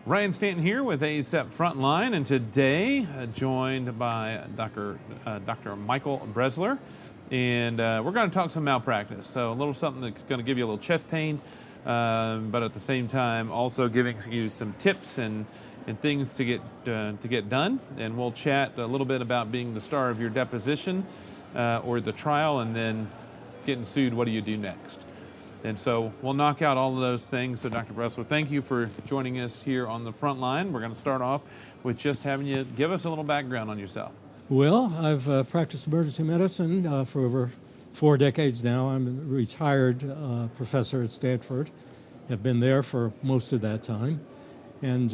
Ryan Stanton here with ASAP Frontline, and today joined by Dr. Michael Bresler, and we're going to talk some malpractice. So a little something that's going to give you a little chest pain, but at the same time also giving you some tips and things to get done. And we'll chat a little bit about being the star of your deposition or the trial, and then getting sued. What do you do next? And so we'll knock out all of those things. So Dr. Bresler, thank you for joining us here on the front line. We're going to start off with just having you give us a little background on yourself. Well, I've practiced emergency medicine for over 4 decades now. I'm a retired professor at Stanford. Have been there for most of that time. And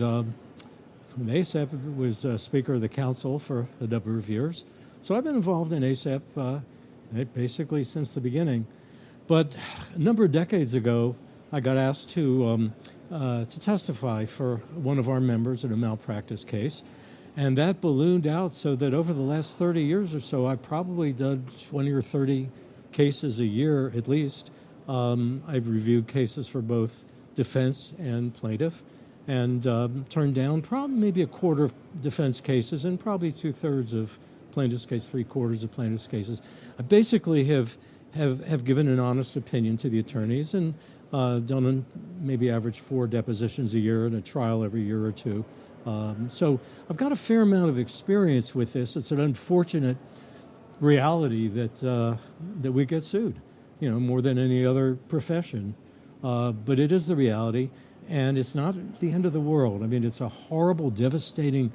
ASAP was Speaker of the Council for a number of years. So I've been involved in ASAP basically since the beginning. But a number of decades ago, I got asked to testify for one of our members in a malpractice case. And that ballooned out so that over the last 30 years or so, I've probably done 20 or 30 cases a year at least. I've reviewed cases for both defense and plaintiff, and turned down probably maybe a quarter of defense cases and probably 2/3 of plaintiff's case, 3/4 of plaintiff's cases. I basically have given an honest opinion to the attorneys and done maybe average 4 depositions a year and a trial every year or two. So I've got a fair amount of experience with this. It's an unfortunate reality that we get sued, more than any other profession. But it is the reality, and it's not the end of the world. I mean, it's a horrible, devastating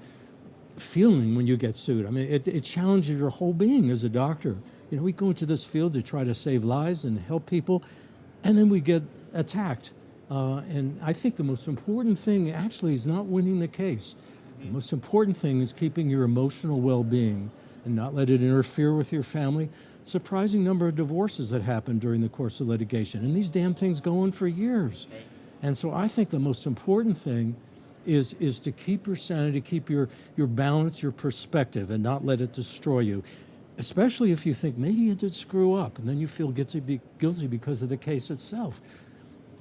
feeling when you get sued. I mean, it challenges your whole being as a doctor. We go into this field to try to save lives and help people, and then we get attacked. And I think the most important thing actually is not winning the case. The most important thing is keeping your emotional well-being and not let it interfere with your family. Surprising number of divorces that happen during the course of litigation, and these damn things go on for years. Right. And so I think the most important thing is to keep your sanity, keep your balance, your perspective, and not let it destroy you. Especially if you think maybe you did screw up, and then you feel guilty because of the case itself.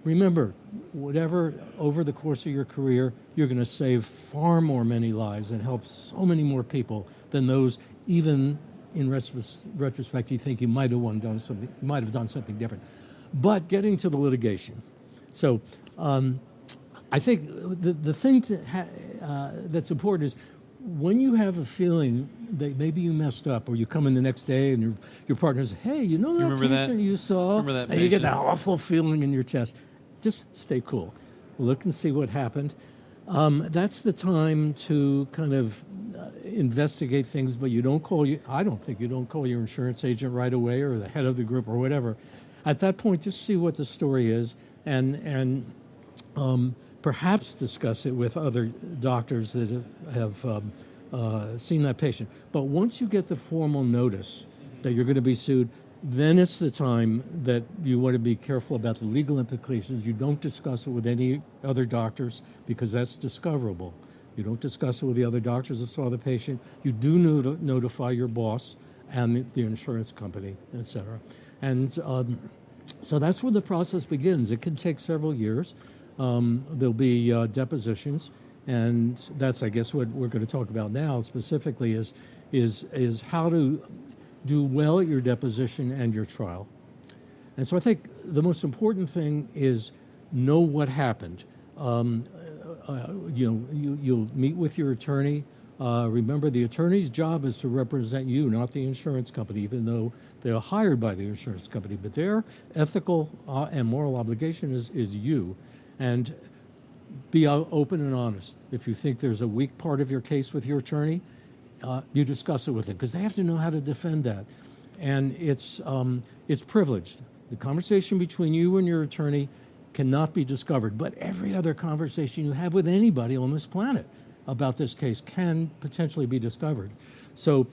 Remember, whatever over the course of your career, you're going to save far more many lives and help so many more people than those, even in retrospect, you think you might have done something different. But getting to the litigation. So I think the thing that's important is when you have a feeling that maybe you messed up, or you come in the next day and your partner says, hey, that patient you saw? Remember that and patient? You get that awful feeling in your chest. Just stay cool. Look and see what happened. That's the time to kind of investigate things, but I don't think you don't call your insurance agent right away, or the head of the group, or whatever. At that point, just see what the story is, and perhaps discuss it with other doctors that have seen that patient. But once you get the formal notice that you're going to be sued, then it's the time that you want to be careful about the legal implications. You don't discuss it with any other doctors, because that's discoverable. You don't discuss it with the other doctors that saw the patient. You do notify your boss and the insurance company, et cetera. And so that's when the process begins. It can take several years. There'll be depositions, and that's, I guess, what we're going to talk about now specifically is how to do well at your deposition and your trial. And so I think the most important thing is know what happened. You'll meet with your attorney. Remember, the attorney's job is to represent you, not the insurance company, even though they're hired by the insurance company. But their ethical and moral obligation is you. And be open and honest. If you think there's a weak part of your case with your attorney, you discuss it with them, because they have to know how to defend that. And it's privileged. The conversation between you and your attorney cannot be discovered, but every other conversation you have with anybody on this planet about this case can potentially be discovered. So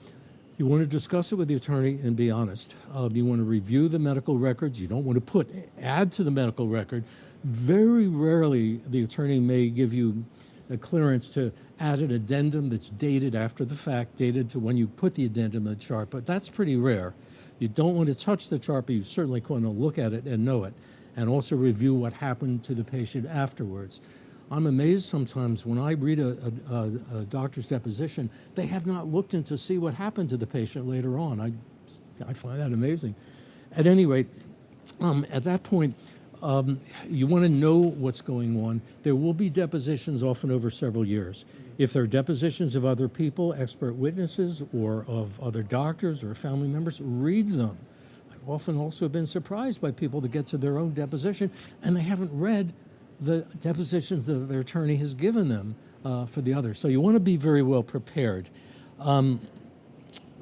you want to discuss it with the attorney and be honest. You want to review the medical records. You don't want to add to the medical record. Very rarely the attorney may give you a clearance to add an addendum that's dated after the fact, dated to when you put the addendum in the chart, but that's pretty rare. You don't want to touch the chart, but you certainly want to look at it and know it, and also review what happened to the patient afterwards. I'm amazed sometimes when I read a doctor's deposition, they have not looked in to see what happened to the patient later on. I find that amazing. At any rate, at that point, you want to know what's going on. There will be depositions often over several years. If they're depositions of other people, expert witnesses, or of other doctors or family members, read them. I've often also been surprised by people that get to their own deposition and they haven't read the depositions that their attorney has given them for the others. So you want to be very well prepared. You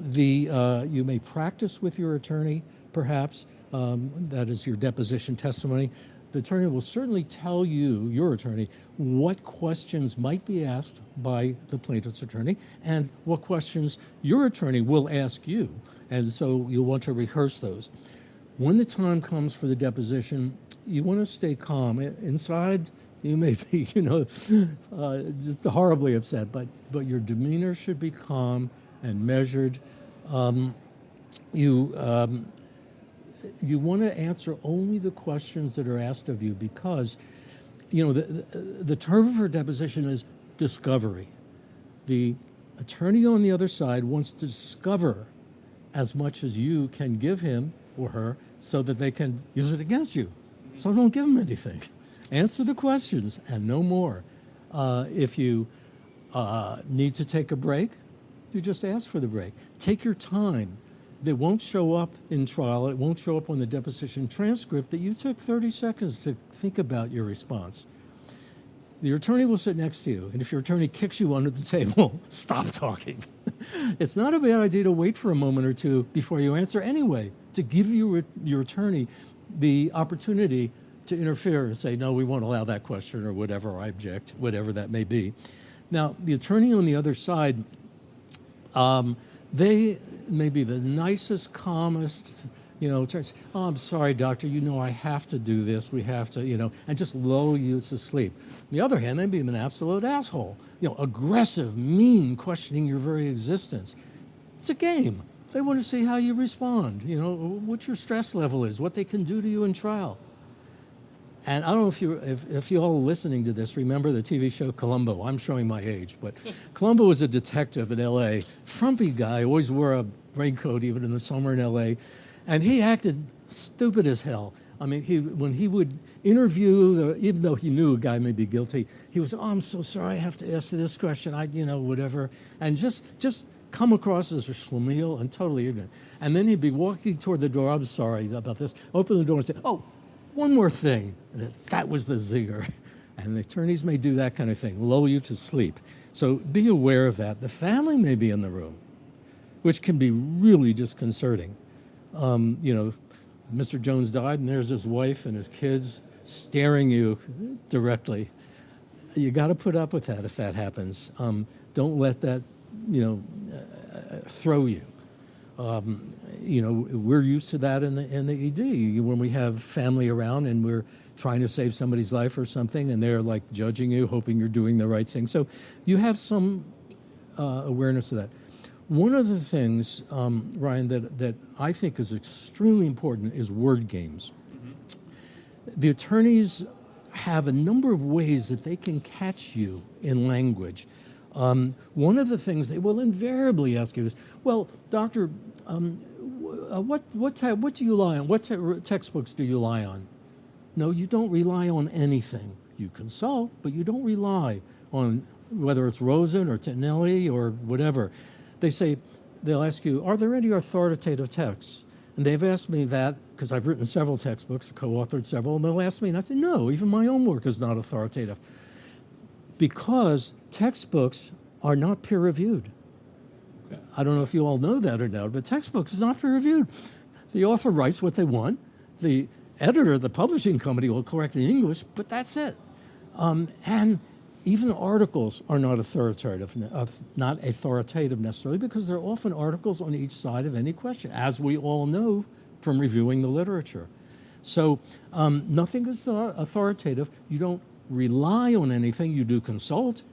may practice with your attorney, perhaps. That is your deposition testimony. The attorney will certainly tell you, your attorney, what questions might be asked by the plaintiff's attorney and what questions your attorney will ask you. And so you'll want to rehearse those. When the time comes for the deposition, you want to stay calm. Inside, you may be, just horribly upset, but your demeanor should be calm and measured. You want to answer only the questions that are asked of you because, the term for deposition is discovery. The attorney on the other side wants to discover as much as you can give him or her so that they can use it against you. So don't give them anything. Answer the questions and no more. If you need to take a break, you just ask for the break. Take your time. They won't show up in trial. It won't show up on the deposition transcript that you took 30 seconds to think about your response. Your attorney will sit next to you, and if your attorney kicks you under the table, stop talking. It's not a bad idea to wait for a moment or two before you answer anyway, to give your attorney the opportunity to interfere and say, no, we won't allow that question or whatever, or I object, whatever that may be. Now, the attorney on the other side, they may be the nicest, calmest, attorneys. Oh, I'm sorry, doctor, I have to do this. We have to, and just lull you to sleep. On the other hand, they may be an absolute asshole, aggressive, mean, questioning your very existence. It's a game. They want to see how you respond, what your stress level is, what they can do to you in trial. And I don't know if you all listening to this remember the TV show Columbo. I'm showing my age, but Columbo was a detective in L.A. Frumpy guy, always wore a raincoat even in the summer in L.A. And he acted stupid as hell. I mean, when he would interview, even though he knew a guy may be guilty, he was, I'm so sorry, I have to ask you this question, whatever. And just come across as a schlemiel and totally ignorant. And then he'd be walking toward the door, I'm sorry about this, open the door and say, oh, one more thing. And that was the zinger. And the attorneys may do that kind of thing, lull you to sleep. So be aware of that. The family may be in the room, which can be really disconcerting. Mr. Jones died, and there's his wife and his kids staring you directly. You got to put up with that if that happens. Don't let that, throw you. We're used to that in the ED when we have family around and we're trying to save somebody's life or something, and they're like judging you, hoping you're doing the right thing. So you have some awareness of that. One of the things, Ryan, that I think is extremely important is word games. Mm-hmm. The attorneys have a number of ways that they can catch you in language. One of the things they will invariably ask you is, well, doctor, what do you rely on? What textbooks do you rely on? No, you don't rely on anything. You consult, but you don't rely on whether it's Rosen or Tinelli or whatever. They'll ask you, are there any authoritative texts? And they've asked me that because I've written several textbooks, co-authored several, and they'll ask me, and I say, no, even my own work is not authoritative. Because textbooks are not peer-reviewed. I don't know if you all know that or not, but textbooks is not peer-reviewed. The author writes what they want. The editor, the publishing company, will correct the English, but that's it. And even articles are not authoritative necessarily, because they're often articles on each side of any question, as we all know from reviewing the literature. So nothing is authoritative. You don't rely on anything. You do consult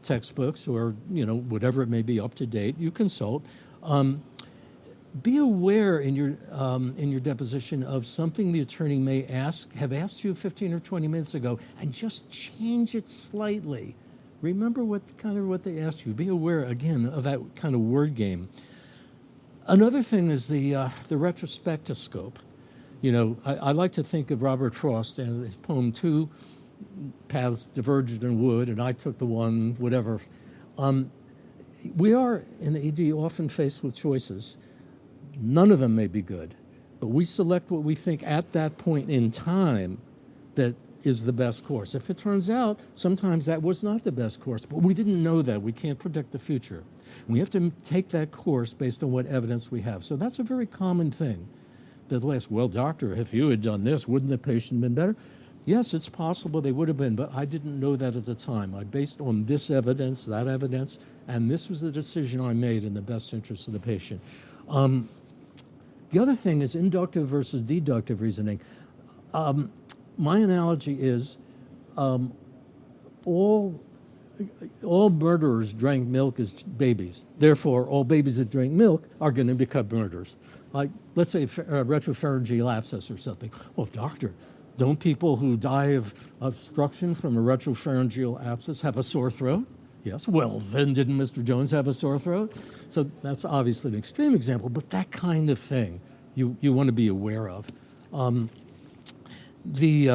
textbooks or whatever it may be up to date. You consult. be aware in your deposition of something the attorney may have asked you 15 or 20 minutes ago, and just change it slightly. Remember what they asked you. Be aware again of that kind of word game. Another thing is the retrospectoscope. I like to think of Robert Frost and his poem Two Paths Diverged in Wood, and I took the one, whatever. We are in AD often faced with choices. None of them may be good, but we select what we think at that point in time that is the best course. If it turns out sometimes that was not the best course, but we didn't know that. We can't predict the future. We have to take that course based on what evidence we have. So that's a very common thing. That last, well, doctor, if you had done this, wouldn't the patient have been better? Yes, it's possible they would have been, but I didn't know that at the time. I based on this evidence, that evidence, and this was the decision I made in the best interest of the patient. The other thing is inductive versus deductive reasoning. My analogy is all murderers drank milk as babies. Therefore, all babies that drink milk are going to become murderers. Like, let's say retropharyngeal abscess or something. Well, doctor, don't people who die of obstruction from a retropharyngeal abscess have a sore throat? Yes. Well, then didn't Mr. Jones have a sore throat? So that's obviously an extreme example, but that kind of thing you want to be aware of. The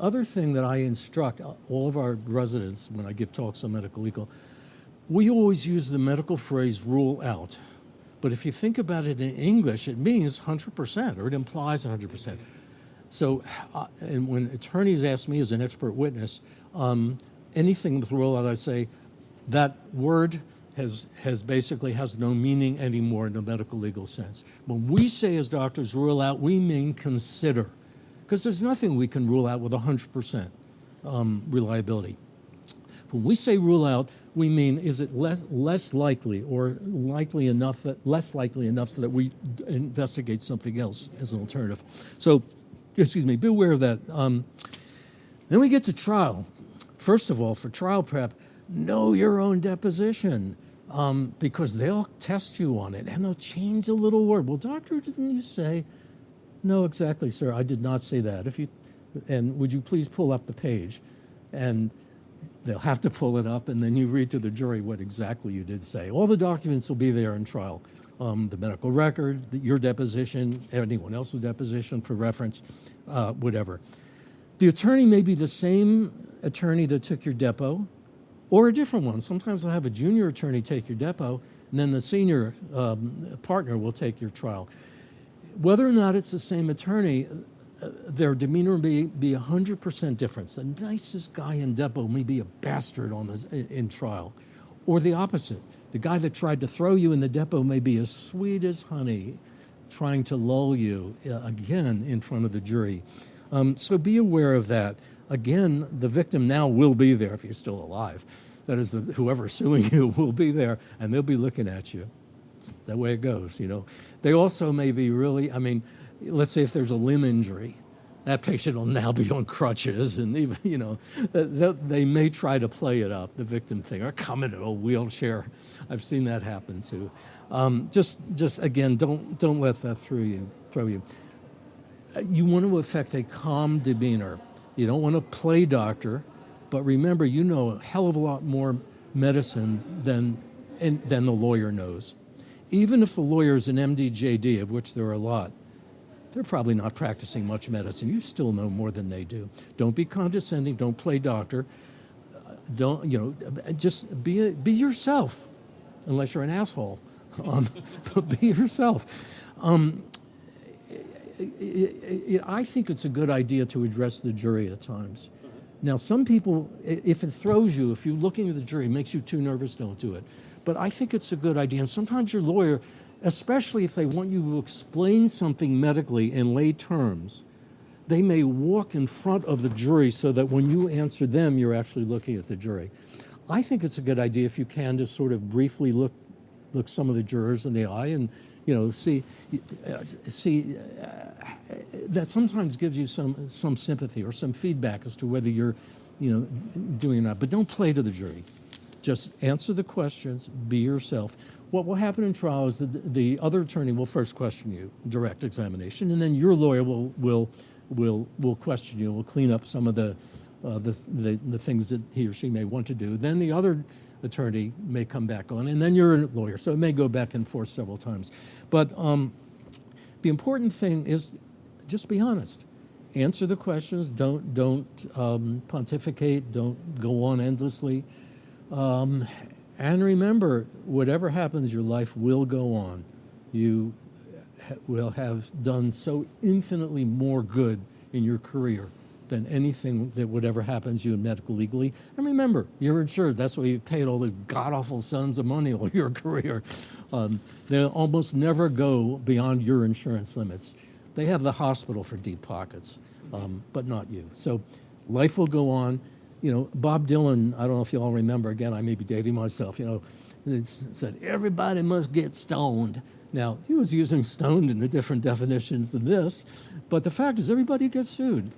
other thing that I instruct all of our residents when I give talks on medical legal, we always use the medical phrase rule out. But if you think about it in English, it means 100%, or it implies 100%. So, and when attorneys ask me as an expert witness, anything with rule out, I say that word has no meaning anymore in the medical legal sense. When we say as doctors rule out, we mean consider, because there's nothing we can rule out with 100% reliability. When we say rule out, we mean is it less likely or less likely enough so that we investigate something else as an alternative. So, be aware of that. Then we get to trial. First of all, for trial prep, know your own deposition because they'll test you on it and they'll change a little word. Well, doctor, didn't you say? No, exactly, sir. I did not say that. And would you please pull up the page? And they'll have to pull it up, and then you read to the jury what exactly you did say. All the documents will be there in trial. The medical record, your deposition, anyone else's deposition for reference, whatever. The attorney may be the same attorney that took your depo or a different one. Sometimes I'll have a junior attorney take your depo, and then the senior partner will take your trial. Whether or not it's the same attorney, their demeanor may be 100% different. The nicest guy in depo may be a bastard in trial. Or the opposite. The guy that tried to throw you in the depo may be as sweet as honey, trying to lull you, again, in front of the jury. So be aware of that. Again, the victim now will be there if you're still alive. That is, whoever's suing you will be there, and they'll be looking at you. It's that way it goes, They also may be really, let's say if there's a limb injury, that patient will now be on crutches, and even, they may try to play it up, the victim thing, or come in a wheelchair. I've seen that happen too. Just again, don't let that throw you. You want to affect a calm demeanor. You don't want to play doctor, but remember, you know a hell of a lot more medicine than the lawyer knows. Even if the lawyer is an MD-JD, of which there are a lot, they're probably not practicing much medicine. You still know more than they do. Don't be condescending. Don't play doctor. Just be yourself, unless you're an asshole. Be yourself. I think it's a good idea to address the jury at times. Now, some people, if it throws you, if you're looking at the jury, makes you too nervous, don't do it. But I think it's a good idea. And sometimes your lawyer, especially if they want you to explain something medically in lay terms, they may walk in front of the jury so that when you answer them, you're actually looking at the jury. I think it's a good idea if you can to sort of briefly look some of the jurors in the eye and see that sometimes gives you some sympathy or some feedback as to whether you're doing or not. But don't play to the jury. Just answer the questions, be yourself. what will happen in trial is that the other attorney will first question you, direct examination, and then your lawyer will question you, will clean up some of the things that he or she may want to do. Then the other attorney may come back on, and then you're a lawyer. So it may go back and forth several times. But the important thing is just be honest. Answer the questions. Don't pontificate. Don't go on endlessly. And remember, whatever happens, your life will go on. You will have done so infinitely more good in your career than anything that would ever happen to you in medical legally. And remember, you're insured. That's why you paid all these god-awful sums of money all your career. They almost never go beyond your insurance limits. They have the hospital for deep pockets, but not you. So life will go on. You know, Bob Dylan, I don't know if you all remember, again, I may be dating myself, you know, it said, everybody must get stoned. Now, he was using stoned in a different definitions than this, but the fact is everybody gets sued.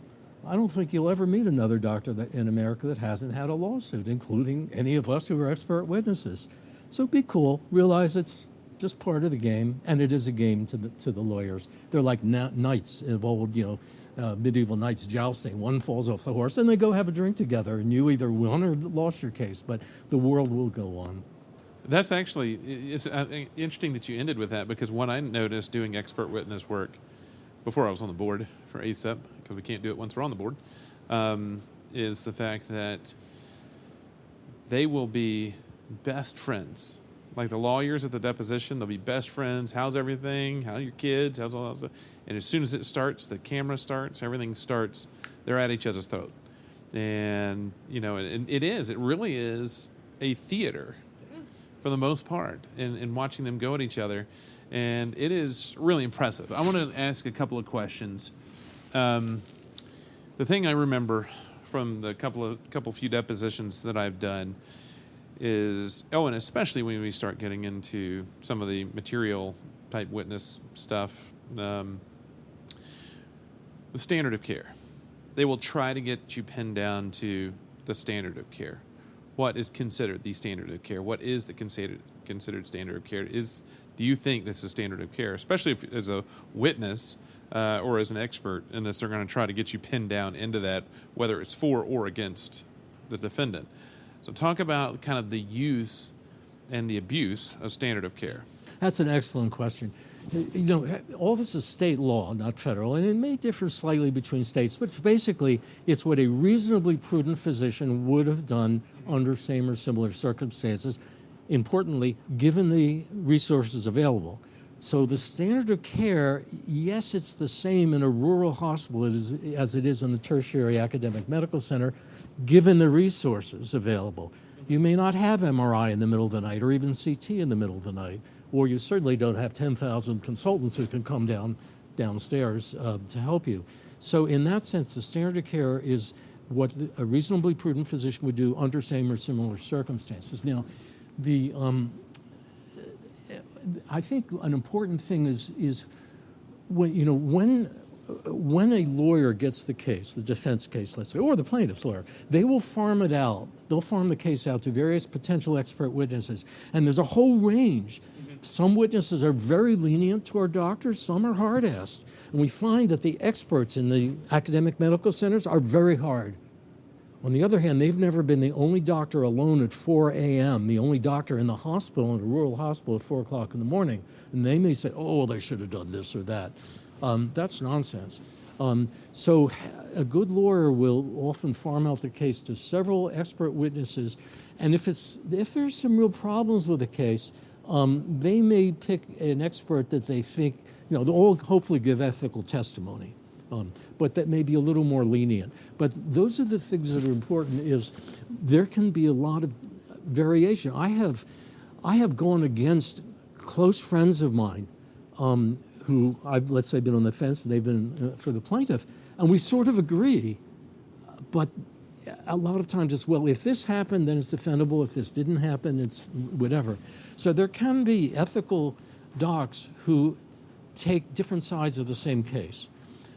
I don't think you'll ever meet another doctor in America that hasn't had a lawsuit, including any of us who are expert witnesses. So be cool, realize it's just part of the game, and it is a game to the lawyers. They're like knights of old, you know, medieval knights jousting. One falls off the horse, and they go have a drink together, and you either won or lost your case, but the world will go on. That's actually, it's interesting that you ended with that, because what I noticed doing expert witness work before I was on the board for ACEP, because we can't do it once we're on the board, is the fact that they will be best friends. Like the lawyers at the deposition, they'll be best friends. How's everything? How are your kids? How's all that stuff? And as soon as it starts, the camera starts, everything starts, they're at each other's throat. And, you know, it really is a theater for the most part, in watching them go at each other. And it is really impressive. I want to ask a couple of questions. The thing I remember from the couple few depositions that I've done is, and especially when we start getting into some of the material type witness stuff, the standard of care. They will try to get you pinned down to the standard of care. What is considered the standard of care? What is the considered standard of care? Do you think this is standard of care, especially if as a witness or as an expert in this, they're going to try to get you pinned down into that, whether it's for or against the defendant. So talk about kind of the use and the abuse of standard of care. That's an excellent question. You know, all this is state law, not federal, and it may differ slightly between states, but basically it's what a reasonably prudent physician would have done under same or similar circumstances, importantly, given the resources available. So the standard of care, yes, it's the same in a rural hospital as it is in the tertiary academic medical center, given the resources available. You may not have MRI in the middle of the night or even CT in the middle of the night, or you certainly don't have 10,000 consultants who can come downstairs to help you. So in that sense, the standard of care is what a reasonably prudent physician would do under same or similar circumstances. Now, I think an important thing is when a lawyer gets the case, the defense case, let's say, or the plaintiff's lawyer, they will farm it out. They'll farm the case out to various potential expert witnesses. And there's a whole range. Some witnesses are very lenient to our doctors, some are hard-assed. And we find that the experts in the academic medical centers are very hard. On the other hand, they've never been the only doctor alone at 4 a.m., the only doctor in the hospital, in a rural hospital at 4 o'clock in the morning. And they may say, oh, they should have done this or that. That's nonsense. So a good lawyer will often farm out the case to several expert witnesses, and if there's some real problems with the case, they may pick an expert that they think, they'll all hopefully give ethical testimony, but that may be a little more lenient. But those are the things that are important. Is there can be a lot of variation. I have gone against close friends of mine who I've, let's say, been on the fence, and they've been for the plaintiff, and we sort of agree, but a lot of times it's, well, if this happened, then it's defendable. If this didn't happen, it's whatever. So there can be ethical docs who take different sides of the same case.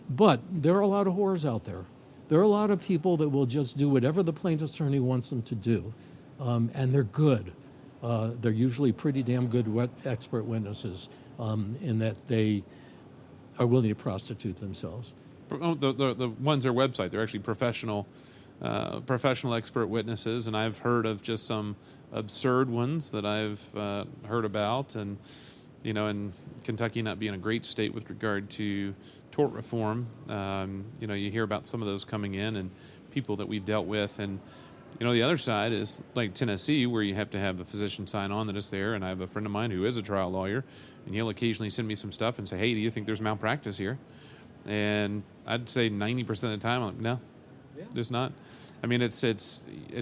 But there are a lot of whores out there. There are a lot of people that will just do whatever the plaintiff's attorney wants them to do, and they're good. They're usually pretty damn good expert witnesses in that they are willing to prostitute themselves. Oh, the ones their website, they're actually professional expert witnesses, and I've heard of just some absurd ones that I've heard about, and in Kentucky not being a great state with regard to tort reform, you hear about some of those coming in and people that we've dealt with, and the other side is like Tennessee, where you have to have a physician sign on that it's there, and I have a friend of mine who is a trial lawyer, and he'll occasionally send me some stuff and say, hey, do you think there's malpractice here? And I'd say 90% of the time, I'm like, no, there's not. I mean, it's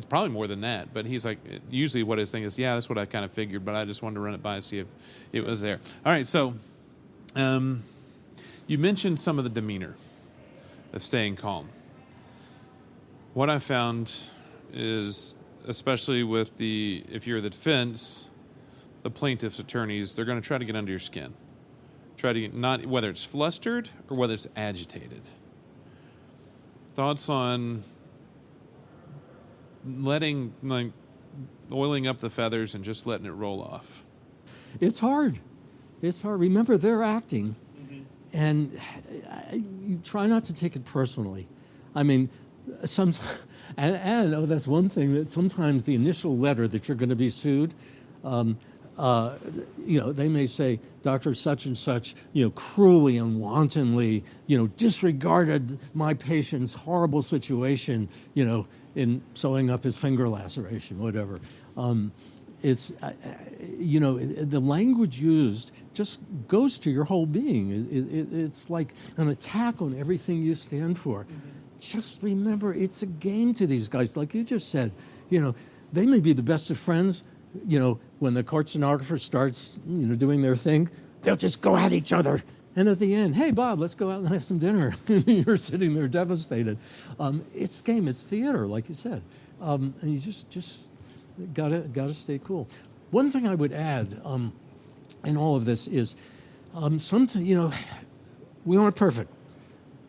probably more than that, but he's like, usually what his thing is, yeah, that's what I kind of figured, but I just wanted to run it by and see if it was there. All right, so you mentioned some of the demeanor of staying calm. What I found is, especially with if you're the defense, the plaintiff's attorneys, they're going to try to get under your skin. Try to get, not whether it's flustered or whether it's agitated. Thoughts on oiling up the feathers and just letting it roll off? It's hard. Remember, they're acting, and you try not to take it personally. I mean, and that's one thing, that sometimes the initial letter that you're going to be sued, they may say, Dr. Such and Such, cruelly and wantonly, disregarded my patient's horrible situation, in sewing up his finger laceration, whatever. The language used just goes to your whole being. It's like an attack on everything you stand for. Just remember, it's a game to these guys. Like you just said, they may be the best of friends. When the court stenographer starts, doing their thing, they'll just go at each other. And at the end, hey, Bob, let's go out and have some dinner. You're sitting there devastated. It's game, it's theater, like you said. And you just gotta stay cool. One thing I would add in all of this is, sometimes, we aren't perfect.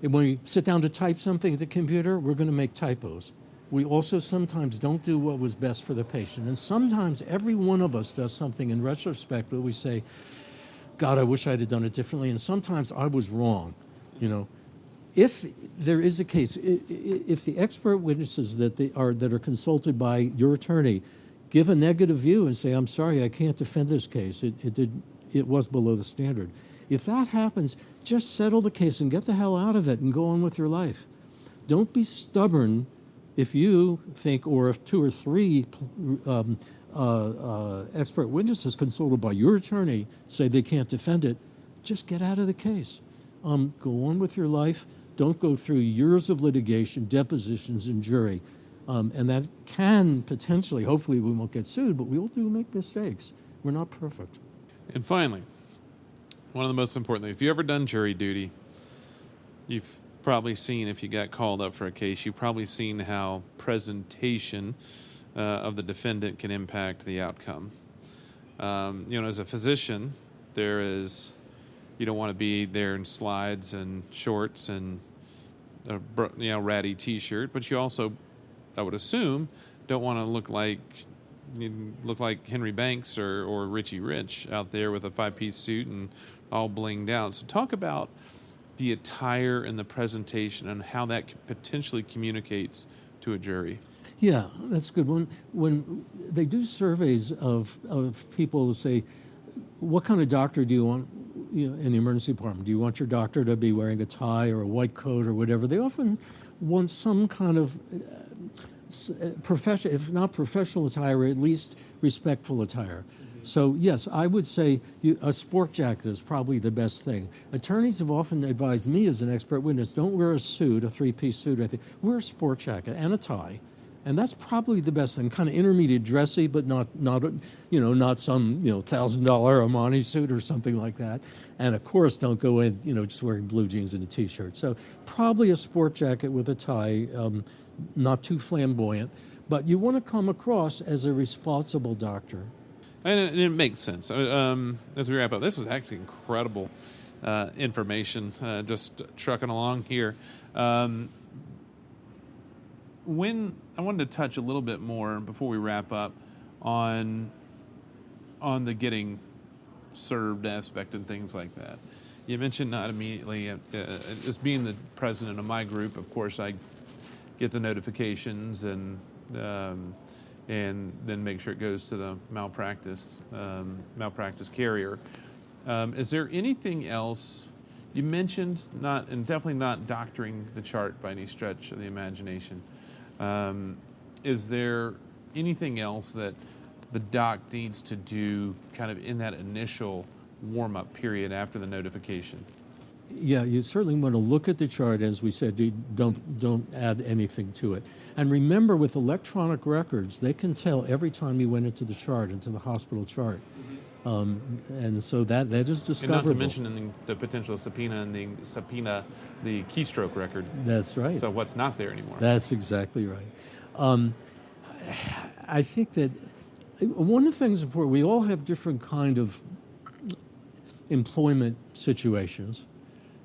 And when we sit down to type something at the computer, we're going to make typos. We also sometimes don't do what was best for the patient. And sometimes every one of us does something in retrospect where we say, God, I wish I had done it differently. And sometimes I was wrong. If there is a case, if the expert witnesses that are consulted by your attorney give a negative view and say, I'm sorry, I can't defend this case. It was below the standard. If that happens, just settle the case and get the hell out of it and go on with your life. Don't be stubborn if you think, or if two or three expert witnesses consulted by your attorney say they can't defend it. Just get out of the case. Go on with your life. Don't go through years of litigation, depositions, and jury. And that can potentially, hopefully we won't get sued, but we all do make mistakes. We're not perfect. And finally, one of the most important things, if you've ever done jury duty, you've probably seen, if you got called up for a case, you've probably seen how presentation of the defendant can impact the outcome. As a physician, you don't want to be there in slides and shorts and a ratty T-shirt, but you also, I would assume, don't want to look like Henry Banks or Richie Rich out there with a 5-piece suit and all blinged out. So talk about the attire and the presentation and how that potentially communicates to a jury. Yeah, that's a good one. When they do surveys of people to say, what kind of doctor do you want in the emergency department? Do you want your doctor to be wearing a tie or a white coat or whatever? They often want some kind of professional, if not professional attire, at least respectful attire. So yes, I would say a sport jacket is probably the best thing. Attorneys have often advised me as an expert witness, don't wear a suit, a 3-piece suit, I think. Wear a sport jacket and a tie. And that's probably the best thing, kind of intermediate dressy, but not some, $1,000 Armani suit or something like that. And of course, don't go in, just wearing blue jeans and a T-shirt. So probably a sport jacket with a tie, not too flamboyant, but you want to come across as a responsible doctor. And it makes sense. As we wrap up, this is actually incredible information, just trucking along here. When I wanted to touch a little bit more before we wrap up on on the getting served aspect and things like that. You mentioned not immediately, as being the president of my group, of course, I get the notifications and then make sure it goes to the malpractice carrier. Is there anything else? You mentioned not, and definitely not doctoring the chart by any stretch of the imagination. Is there anything else that the doc needs to do kind of in that initial warm-up period after the notification? Yeah, you certainly want to look at the chart. As we said, you don't add anything to it. And remember, with electronic records, they can tell every time you went into the chart, into the hospital chart. And so that is discoverable. And not to mention the potential subpoena and the keystroke record. That's right. So what's not there anymore? That's exactly right. I think that one of the things important, we all have different kind of employment situations.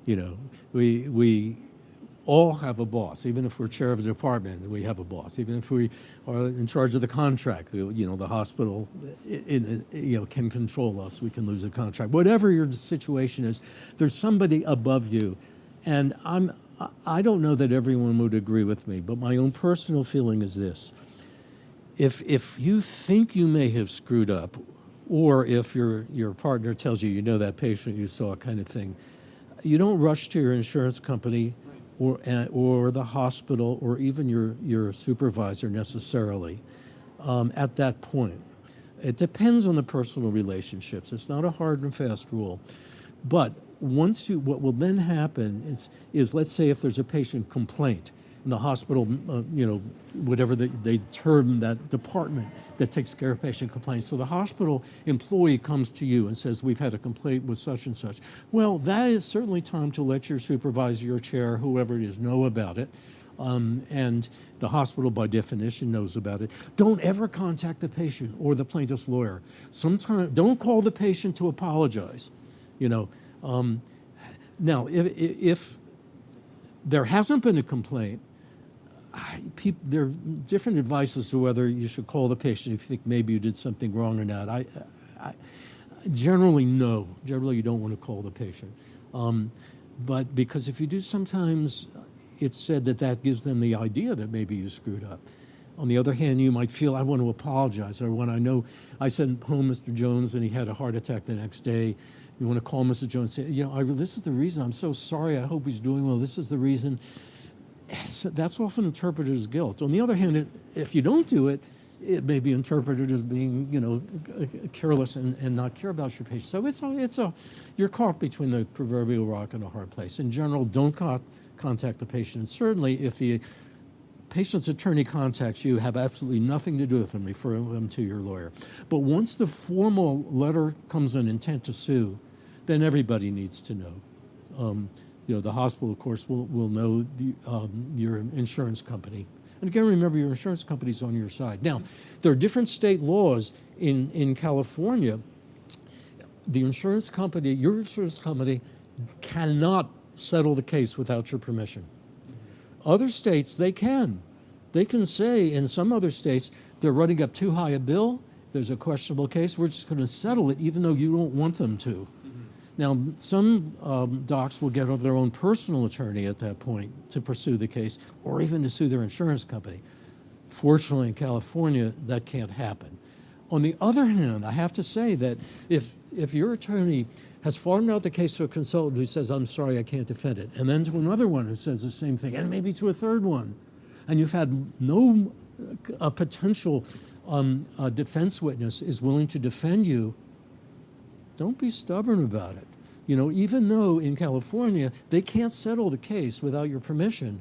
You know, we all have a boss. Even if we're chair of a department, we have a boss. Even if we are in charge of the contract, you know, the hospital, can control us. We can lose a contract. Whatever your situation is, there's somebody above you, and I don't know that everyone would agree with me, but my own personal feeling is this: if you think you may have screwed up, or if your partner tells you know that patient you saw, kind of thing, you don't rush to your insurance company or the hospital or even your supervisor necessarily at that point. It depends on the personal relationships. It's not a hard and fast rule. But what will then happen is let's say if there's a patient complaint in the hospital, whatever they term that department that takes care of patient complaints. So the hospital employee comes to you and says, we've had a complaint with such and such. Well, that is certainly time to let your supervisor, your chair, whoever it is, know about it. And the hospital, by definition, knows about it. Don't ever contact the patient or the plaintiff's lawyer. Sometimes, don't call the patient to apologize. Now, if there hasn't been a complaint, there are different advice as to whether you should call the patient if you think maybe you did something wrong or not. I generally no. Generally, you don't want to call the patient. But because if you do, sometimes it's said that gives them the idea that maybe you screwed up. On the other hand, you might feel, I want to apologize. Or when I know I sent home Mr. Jones and he had a heart attack the next day, you want to call Mr. Jones and say, this is the reason. I'm so sorry. I hope he's doing well. This is the reason. That's often interpreted as guilt. On the other hand, if you don't do it, it may be interpreted as being, careless and not care about your patient. So you're caught between the proverbial rock and a hard place. In general, don't contact the patient. And certainly, if the patient's attorney contacts you, have absolutely nothing to do with them. Refer them to your lawyer. But once the formal letter comes in intent to sue, then everybody needs to know. The hospital, of course, will know your insurance company. And again, remember, your insurance company's on your side. Now, there are different state laws in California. Your insurance company cannot settle the case without your permission. Other states, they can. They can say, in some other states, they're running up too high a bill, there's a questionable case, we're just going to settle it even though you don't want them to. Now, some docs will get their own personal attorney at that point to pursue the case or even to sue their insurance company. Fortunately, in California, that can't happen. On the other hand, I have to say that if your attorney has farmed out the case to a consultant who says, I'm sorry, I can't defend it, and then to another one who says the same thing, and maybe to a third one, and you've had no potential defense witness is willing to defend you, don't be stubborn about it. Even though in California they can't settle the case without your permission,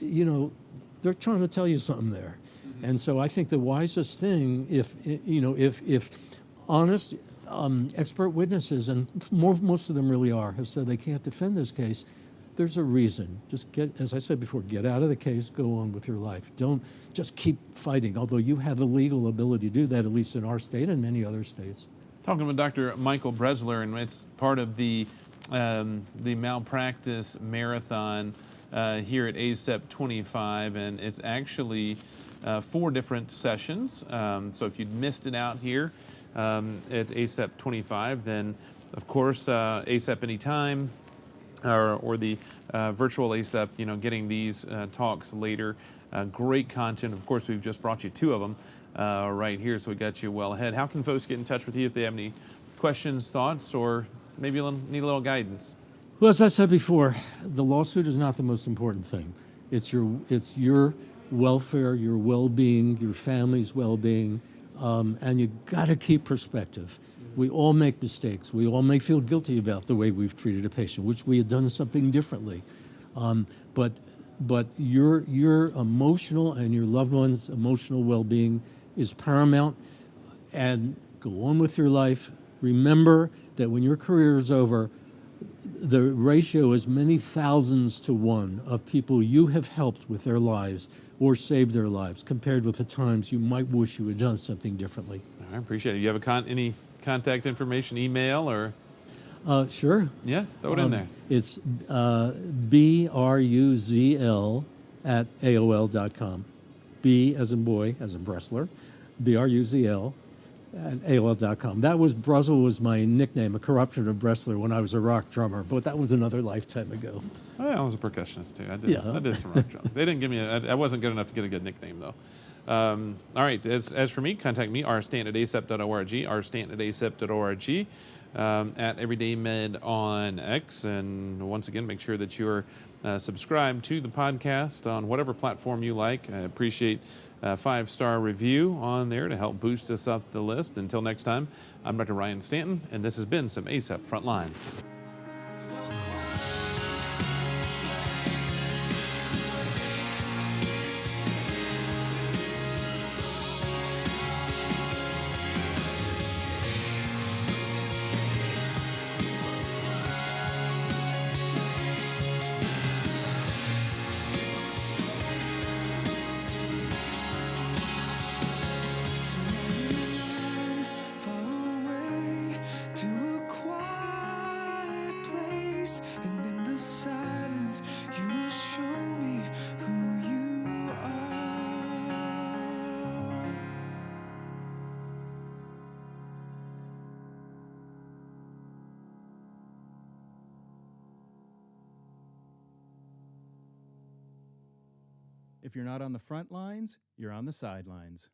they're trying to tell you something there. Mm-hmm. And so I think the wisest thing, if honest expert witnesses, and most of them really have said they can't defend this case, there's a reason. Just as I said before, get out of the case, go on with your life. Don't just keep fighting, although you have the legal ability to do that, at least in our state and many other states. Talking with Dr. Michael Bresler, and it's part of the Malpractice Marathon here at ASEP 25, and it's actually 4 different sessions. So if you'd missed it out here, at ASAP 25, then of course ASAP Anytime, or the virtual ASAP, getting these talks later. Great content. Of course, we've just brought you two of them right here, so we got you well ahead. How can folks get in touch with you if they have any questions, thoughts, or maybe need a little guidance? Well, as I said before, the lawsuit is not the most important thing. It's your welfare, your well-being, your family's well-being, and you got to keep perspective. We all make mistakes. We all may feel guilty about the way we've treated a patient, which we had done something differently. But your emotional and your loved one's emotional well-being is paramount. And go on with your life. Remember that when your career is over, the ratio is many thousands to one of people you have helped with their lives or saved their lives compared with the times you might wish you had done something differently. I appreciate it. You have any contact information, email, or? Sure. Yeah, throw it in there. It's bruzl@aol.com. B as in boy, as in Bresler, bruzl at AOL.com. Bresler was my nickname, a corruption of Bresler when I was a rock drummer, but that was another lifetime ago. Oh, yeah, I was a percussionist too. I did some rock drumming. They didn't give me I wasn't good enough to get a good nickname though. All right, as for me, contact me, rstanton@asap.org, rstanton@asap.org, at EverydayMed on X. And once again, make sure that you're subscribed to the podcast on whatever platform you like. I appreciate a 5-star review on there to help boost us up the list. Until next time, I'm Dr. Ryan Stanton, and this has been some ASAP Frontline. And in the silence, you will show me who you are. If you're not on the front lines, you're on the sidelines.